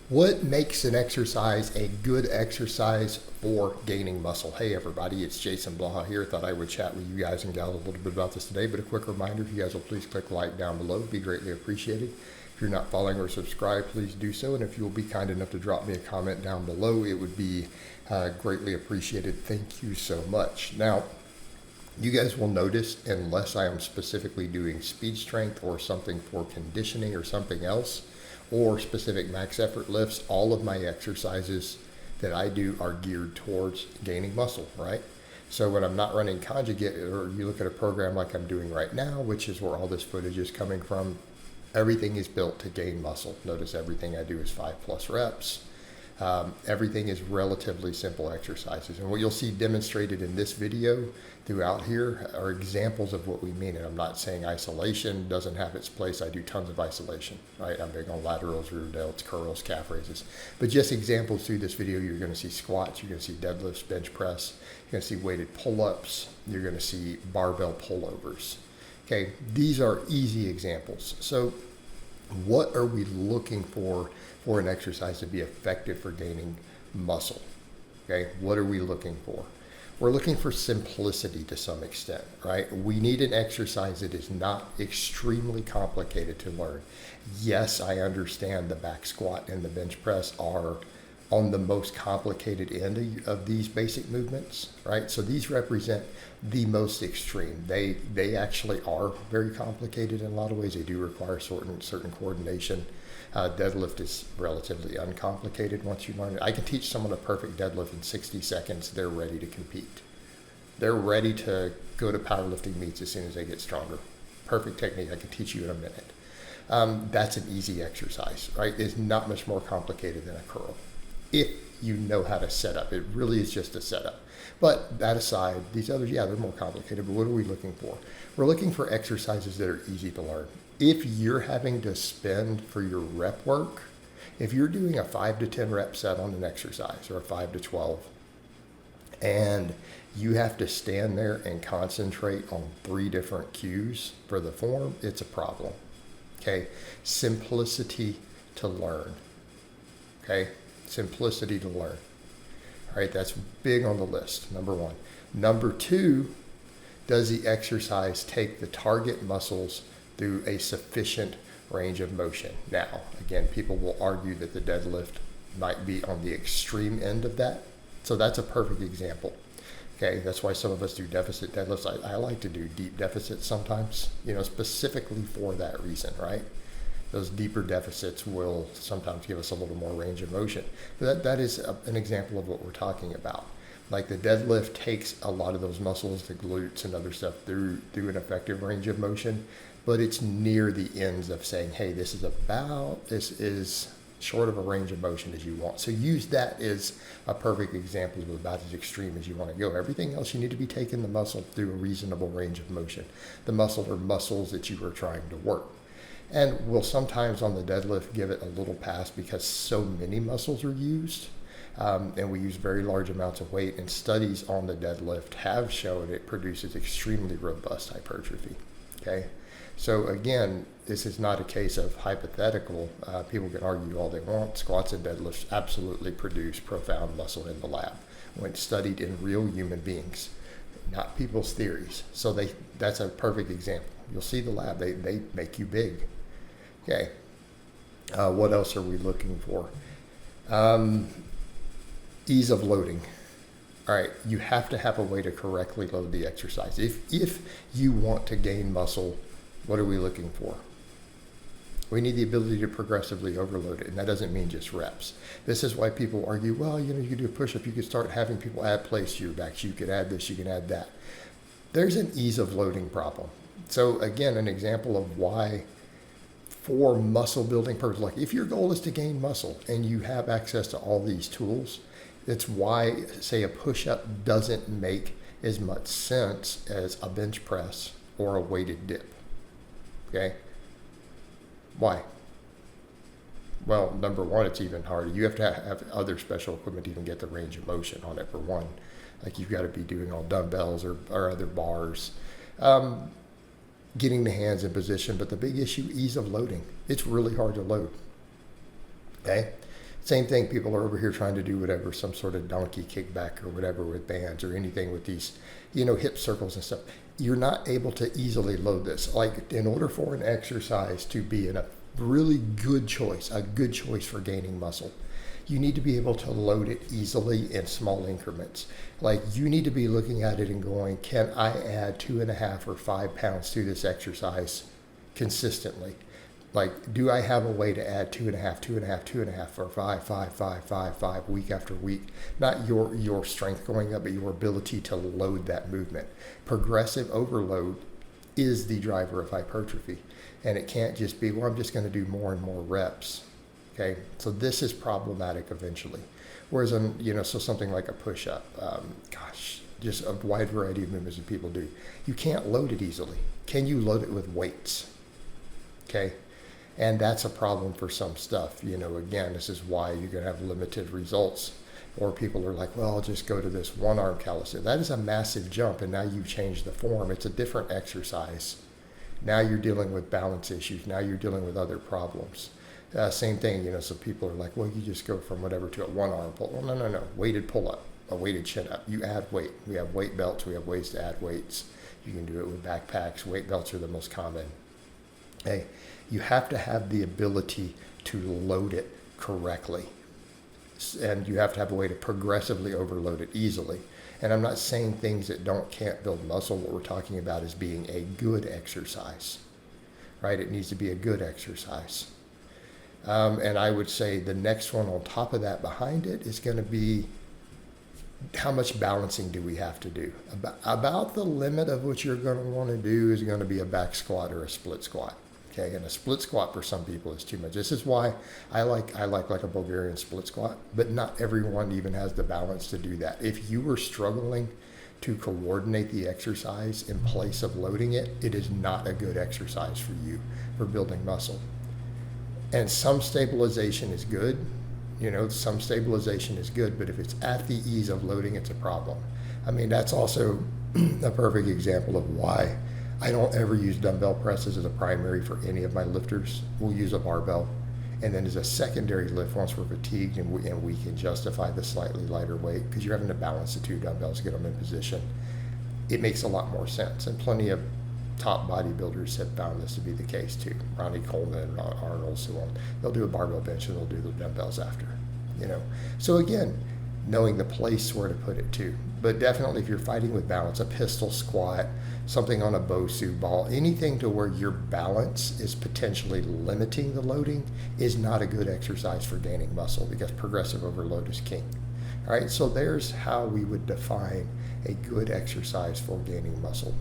What makes an exercise a good exercise for gaining muscle? Hey everybody, it's Jason Blaha here. Thought I would chat with you guys and gals a little bit about this today, but a quick reminder, if you guys will please click like down below, it'd be greatly appreciated. If you're not following or subscribed, please do so, and if you'll be kind enough to drop me a comment down below, it would be greatly appreciated. Thank you so much. Now, you guys will notice, unless I am specifically doing speed strength or something for conditioning or something else, or specific max effort lifts, all of my exercises that I do are geared towards gaining muscle, right? So when I'm not running conjugate, or you look at a program like I'm doing right now, which is where all this footage is coming from, everything is built to gain muscle. Notice everything I do is 5+ reps. Everything is relatively simple exercises. And what you'll see demonstrated in this video throughout here are examples of what we mean. And I'm not saying isolation doesn't have its place. I do tons of isolation, right? I'm big on laterals, rear delts, curls, calf raises. But just examples through this video, you're going to see squats, you're going to see deadlifts, bench press, you're going to see weighted pull-ups, you're going to see barbell pullovers. Okay, these are easy examples. So what are we looking for an exercise to be effective for gaining muscle? Okay, what are we looking for? We're looking for simplicity to some extent, right? We need an exercise that is not extremely complicated to learn. Yes, I understand the back squat and the bench press are on the most complicated end of these basic movements, right? So these represent the most extreme. They actually are very complicated in a lot of ways. They do require certain coordination. Deadlift is relatively uncomplicated once you learn it. I can teach someone a perfect deadlift in 60 seconds. They're ready to compete. They're ready to go to powerlifting meets as soon as they get stronger. Perfect technique. I can teach you in a minute. That's an easy exercise, right? It's not much more complicated than a curl, if you know how to set up. It really is just a setup. But that aside, these others, yeah, they're more complicated, but what are we looking for? We're looking for exercises that are easy to learn. If you're having to spend for your rep work, if you're doing a 5 to 10 rep set on an exercise, or a 5 to 12, and you have to stand there and concentrate on 3 different cues for the form, it's a problem. Okay, simplicity to learn. Okay, simplicity to learn. All right, that's big on the list, number one. Number two, does the exercise take the target muscles through a sufficient range of motion? Now, again, people will argue that the deadlift might be on the extreme end of that. So that's a perfect example. Okay, that's why some of us do deficit deadlifts. I like to do deep deficits sometimes, specifically for that reason, right? Those deeper deficits will sometimes give us a little more range of motion. But that is an example of what we're talking about. Like the deadlift takes a lot of those muscles, the glutes and other stuff through an effective range of motion, but it's near the ends of saying, hey, this is short of a range of motion as you want. So use that as a perfect example of about as extreme as you want to go. Everything else, you need to be taking the muscle through a reasonable range of motion. The muscle or muscles that you are trying to work. And we'll sometimes on the deadlift give it a little pass because so many muscles are used. And we use very large amounts of weight, and studies on the deadlift have shown it produces extremely robust hypertrophy. Okay, so again, this is not a case of hypothetical. People can argue all they want. Squats and deadlifts absolutely produce profound muscle in the lab when studied in real human beings, not people's theories. So that's a perfect example. You'll see the lab, they make you big. Okay, what else are we looking for? Ease of loading. All right, you have to have a way to correctly load the exercise. If you want to gain muscle, what are we looking for? We need the ability to progressively overload it, and that doesn't mean just reps. This is why people argue, well, you could do a push-up, you could start having people add plates to your backs, you could add this, you can add that. There's an ease of loading problem. So again, an example of why for muscle building purposes, like if your goal is to gain muscle and you have access to all these tools, it's why, say, a push-up doesn't make as much sense as a bench press or a weighted dip. Okay? Why? Well, number one, it's even harder. You have to have other special equipment to even get the range of motion on it, for one. Like you've got to be doing all dumbbells or other bars. Getting the hands in position, but the big issue, ease of loading. It's really hard to load. Okay? Same thing, people are over here trying to do whatever, some sort of donkey kickback or whatever with bands or anything with these, hip circles and stuff. You're not able to easily load this. Like, in order for an exercise to be a really good choice, a good choice for gaining muscle, you need to be able to load it easily in small increments. Like, you need to be looking at it and going, can I add 2.5 or 5 pounds to this exercise consistently? Like, do I have a way to add 2.5, or 5 week after week? Not your strength going up, but your ability to load that movement. Progressive overload is the driver of hypertrophy. And it can't just be, well, I'm just going to do more and more reps. Okay, so this is problematic eventually. Whereas, so something like a push-up, just a wide variety of movements that people do. You can't load it easily. Can you load it with weights? Okay. And that's a problem for some stuff. Again, this is why you're going to have limited results. Or people are like, well, I'll just go to this one arm calisthenics. That is a massive jump, and now you've changed the form. It's a different exercise. Now you're dealing with balance issues. Now you're dealing with other problems. Same thing, so people are like, well, you just go from whatever to a one arm pull. Well, no. Weighted pull up, a weighted chin up. You add weight. We have weight belts. We have ways to add weights. You can do it with backpacks. Weight belts are the most common. Hey, you have to have the ability to load it correctly. And you have to have a way to progressively overload it easily. And I'm not saying things that can't build muscle. What we're talking about is being a good exercise, right? It needs to be a good exercise. And I would say the next one on top of that behind it is going to be, how much balancing do we have to do? About the limit of what you're going to want to do is going to be a back squat or a split squat. Okay, and a split squat for some people is too much. This is why I like a Bulgarian split squat, but not everyone even has the balance to do that. If you were struggling to coordinate the exercise in place of loading it, it is not a good exercise for you for building muscle. And some stabilization is good. Some stabilization is good, but if it's at the ease of loading, it's a problem. I mean, that's also a perfect example of why I don't ever use dumbbell presses as a primary for any of my lifters. We'll use a barbell. And then as a secondary lift, once we're fatigued and we can justify the slightly lighter weight, because you're having to balance the two dumbbells, get them in position, it makes a lot more sense. And plenty of top bodybuilders have found this to be the case too. Ronnie Coleman, Arnold, so on. They'll do a barbell bench and they'll do the dumbbells after. So again, knowing the place where to put it too. But definitely if you're fighting with balance, a pistol squat, something on a Bosu ball, anything to where your balance is potentially limiting the loading is not a good exercise for gaining muscle, because progressive overload is king. All right, so there's how we would define a good exercise for gaining muscle.